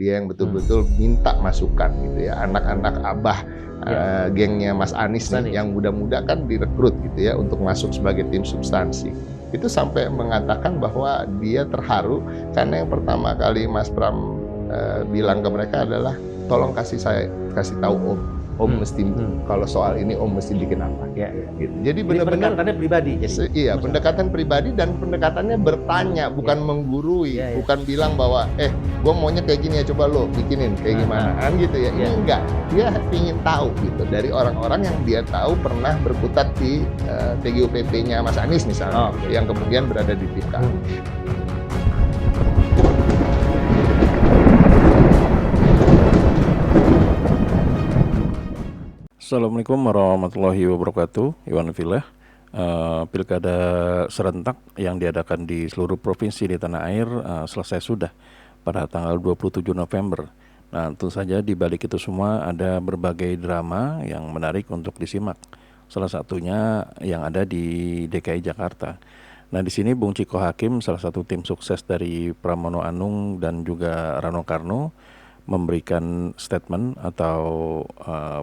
dia yang betul-betul minta masukan gitu ya. Anak-anak Abah gengnya Mas Anies nih, yang muda-muda kan direkrut gitu ya untuk masuk sebagai tim substansi. Itu sampai mengatakan bahwa dia terharu karena yang pertama kali Mas Pram bilang ke mereka adalah tolong kasih tahu Om mesti kalau soal ini Om mesti bikin apa. Gitu. Jadi benar-benar pendekatannya pribadi. Iya, pendekatan pribadi dan pendekatannya bertanya, bukan menggurui, bukan bilang bahwa gue maunya kayak gini ya, coba lo bikinin kayak gimana kan gitu ya. Ini enggak, dia ingin tahu gitu dari orang-orang yang dia tahu pernah berkutat di TGUPP-nya Mas Anies misalnya, yang kemudian berada di tim kami. Assalamualaikum warahmatullahi wabarakatuh. Iwan Filah. Pilkada serentak yang diadakan di seluruh provinsi di tanah air selesai sudah pada tanggal 27 November. Nah, tentu saja di balik itu semua ada berbagai drama yang menarik untuk disimak. Salah satunya yang ada di DKI Jakarta. Nah, di sini Bung Ciko Hakim, salah satu tim sukses dari Pramono Anung dan juga Rano Karno, memberikan statement atau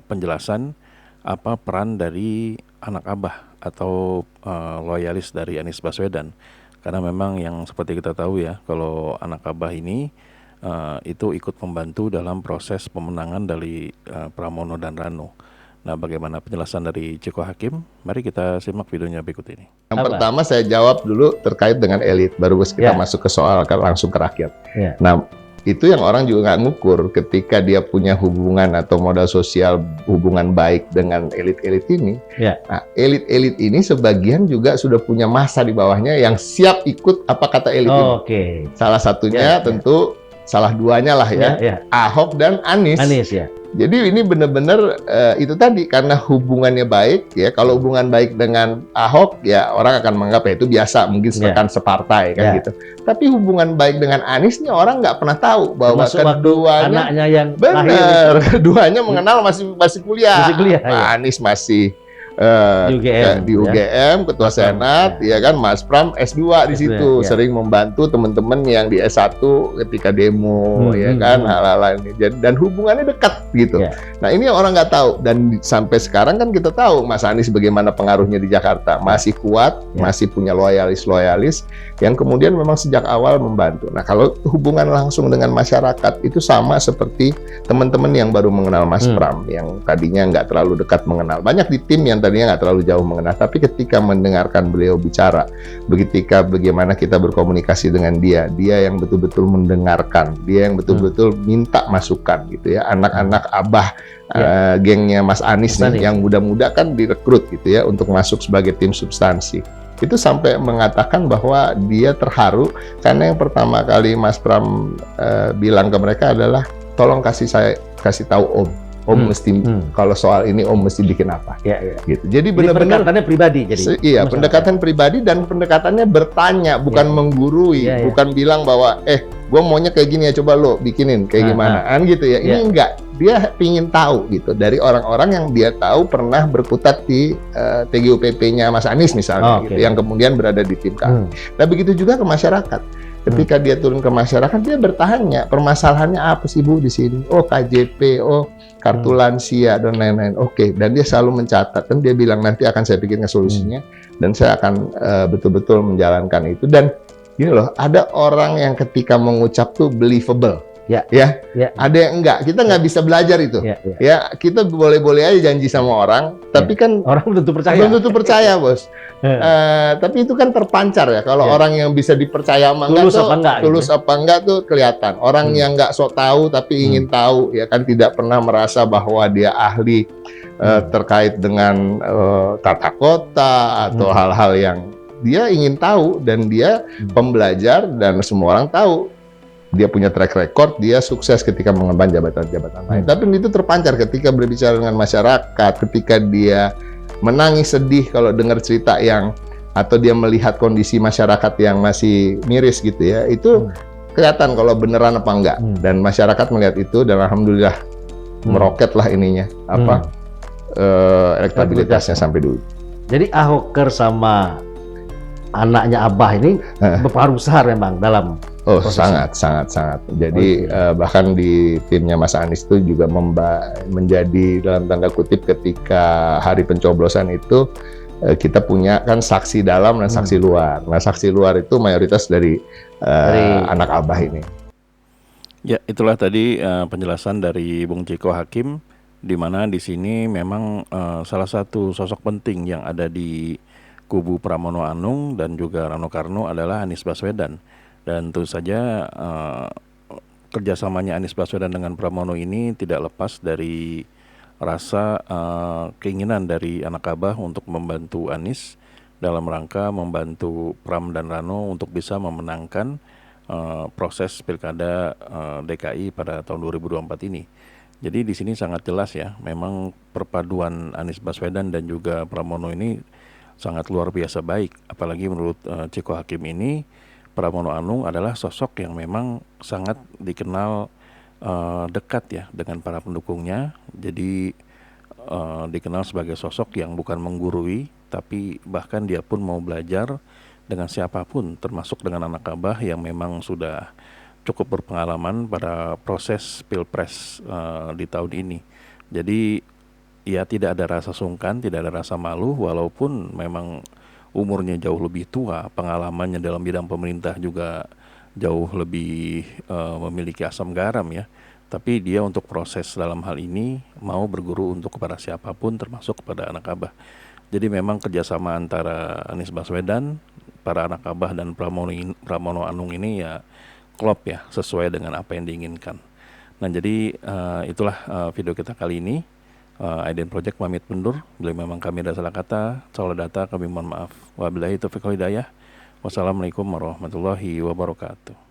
penjelasan apa peran dari anak Abah atau loyalis dari Anies Baswedan. Karena memang yang seperti kita tahu ya, kalau anak Abah ini itu ikut membantu dalam proses pemenangan dari Pramono dan Rano. Nah, bagaimana penjelasan dari Ciko Hakim? Mari kita simak videonya berikut ini. Yang pertama saya jawab dulu terkait dengan elit, baru kita masuk ke soal langsung ke rakyat. Nah, itu yang orang juga nggak ngukur ketika dia punya hubungan atau modal sosial hubungan baik dengan elit-elit ini. Nah, elit-elit ini sebagian juga sudah punya massa di bawahnya yang siap ikut apa kata elit ini. Salah satunya tentu salah duanya lah ya, Ahok dan Anies. Jadi ini benar-benar itu tadi karena hubungannya baik ya. Kalau hubungan baik dengan Ahok ya orang akan menganggap ya itu biasa, mungkin rekan separtai kan gitu. Tapi hubungan baik dengan Anies nih orang nggak pernah tahu bahwa keduanya anaknya yang benar, keduanya mengenal masih kuliah. Anies masih di UGM, Ketua Senat, ya kan, Mas Pram S2 di situ, sering membantu teman-teman yang di S1 ketika demo, ya kan, hal-hal ini. Dan hubungannya dekat gitu. Nah, ini orang nggak tahu. Dan sampai sekarang kan kita tahu Mas Anies bagaimana pengaruhnya di Jakarta. Masih kuat, masih punya loyalis-loyalis yang kemudian memang sejak awal membantu. Nah, kalau hubungan langsung dengan masyarakat itu sama seperti teman-teman yang baru mengenal Mas Pram, yang tadinya nggak terlalu dekat mengenal. Banyak di tim yang tadinya nggak terlalu jauh mengenal, tapi ketika mendengarkan beliau bicara, ketika bagaimana kita berkomunikasi dengan dia yang betul-betul mendengarkan, dia yang betul-betul minta masukan gitu ya. Anak-anak Abah gengnya Mas Anies nih, yang muda-muda kan direkrut gitu ya untuk masuk sebagai tim substansi. Itu sampai mengatakan bahwa dia terharu karena yang pertama kali Mas Pram bilang ke mereka adalah tolong kasih tahu Om mesti kalau soal ini Om mesti bikin apa. Gitu. Jadi benar-benar pendekatannya pribadi. Iya, pendekatan pribadi dan pendekatannya bertanya, bukan menggurui, bukan bilang bahwa gue maunya kayak gini ya, coba lo bikinin kayak gimana kan gitu ya. Ini enggak, dia ingin tahu gitu dari orang-orang yang dia tahu pernah berkutat di TGUPP-nya Mas Anies misalnya gitu, yang kemudian berada di tim kami. Nah, begitu juga ke masyarakat. Ketika dia turun ke masyarakat, dia bertanya, permasalahannya apa sih Bu di sini? Oh, KJP, oh kartu lansia dan lain-lain. Dan dia selalu mencatat dan dia bilang nanti akan saya pikirkan solusinya dan saya akan betul-betul menjalankan itu. Dan gini loh, ada orang yang ketika mengucap tuh believable. Ada yang enggak, kita nggak bisa belajar itu. Kita boleh-boleh aja janji sama orang, tapi kan orang belum tentu percaya, Bos. Tapi itu kan terpancar ya. Kalau orang yang bisa dipercaya tulus apa enggak tuh kelihatan. Orang yang nggak sok tahu tapi ingin tahu, ya kan, tidak pernah merasa bahwa dia ahli terkait dengan tata kota atau hal-hal yang dia ingin tahu, dan dia pembelajar dan semua orang tahu. Dia punya track record, dia sukses ketika mengemban jabatan-jabatan lain. Tapi itu terpancar ketika berbicara dengan masyarakat, ketika dia menangis sedih kalau dengar cerita atau dia melihat kondisi masyarakat yang masih miris gitu ya, itu kelihatan kalau beneran apa enggak. Dan masyarakat melihat itu dan alhamdulillah meroket lah ininya, elektabilitasnya sampai dulu. Jadi Ahoker sama anaknya Abah ini berpengaruh besar memang dalam Oh, sangat. Jadi bahkan di timnya Mas Anies itu juga menjadi dalam tanda kutip ketika hari pencoblosan itu kita punya kan saksi dalam dan saksi luar. Nah, saksi luar itu mayoritas dari anak Abah ini. Ya, itulah tadi penjelasan dari Bung Ciko Hakim, di mana di sini memang salah satu sosok penting yang ada di kubu Pramono Anung dan juga Rano Karno adalah Anies Baswedan. Dan tentu saja kerjasamanya Anies Baswedan dengan Pramono ini tidak lepas dari rasa keinginan dari anak Abah untuk membantu Anies dalam rangka membantu Pram dan Rano untuk bisa memenangkan proses pilkada DKI pada tahun 2024 ini. Jadi di sini sangat jelas ya, memang perpaduan Anies Baswedan dan juga Pramono ini sangat luar biasa baik. Apalagi menurut Ciko Hakim ini, Pramono Anung adalah sosok yang memang sangat dikenal dekat ya dengan para pendukungnya. Jadi dikenal sebagai sosok yang bukan menggurui, tapi bahkan dia pun mau belajar dengan siapapun, termasuk dengan anak Abah yang memang sudah cukup berpengalaman pada proses pilpres di tahun ini. Jadi ya tidak ada rasa sungkan, tidak ada rasa malu, walaupun memang umurnya jauh lebih tua, pengalamannya dalam bidang pemerintah juga jauh lebih memiliki asam garam ya. Tapi dia untuk proses dalam hal ini mau berguru untuk kepada siapapun, termasuk kepada anak Abah. Jadi memang kerjasama antara Anies Baswedan, para anak Abah dan Pramono Anung ini ya klop ya, sesuai dengan apa yang diinginkan. Nah jadi itulah video kita kali ini. Aiden Project pamit mundur. Bila memang kami ada salah kata, salah data, kami mohon maaf. Wabillahi taufiq wal hidayah. Wassalamualaikum warahmatullahi wabarakatuh.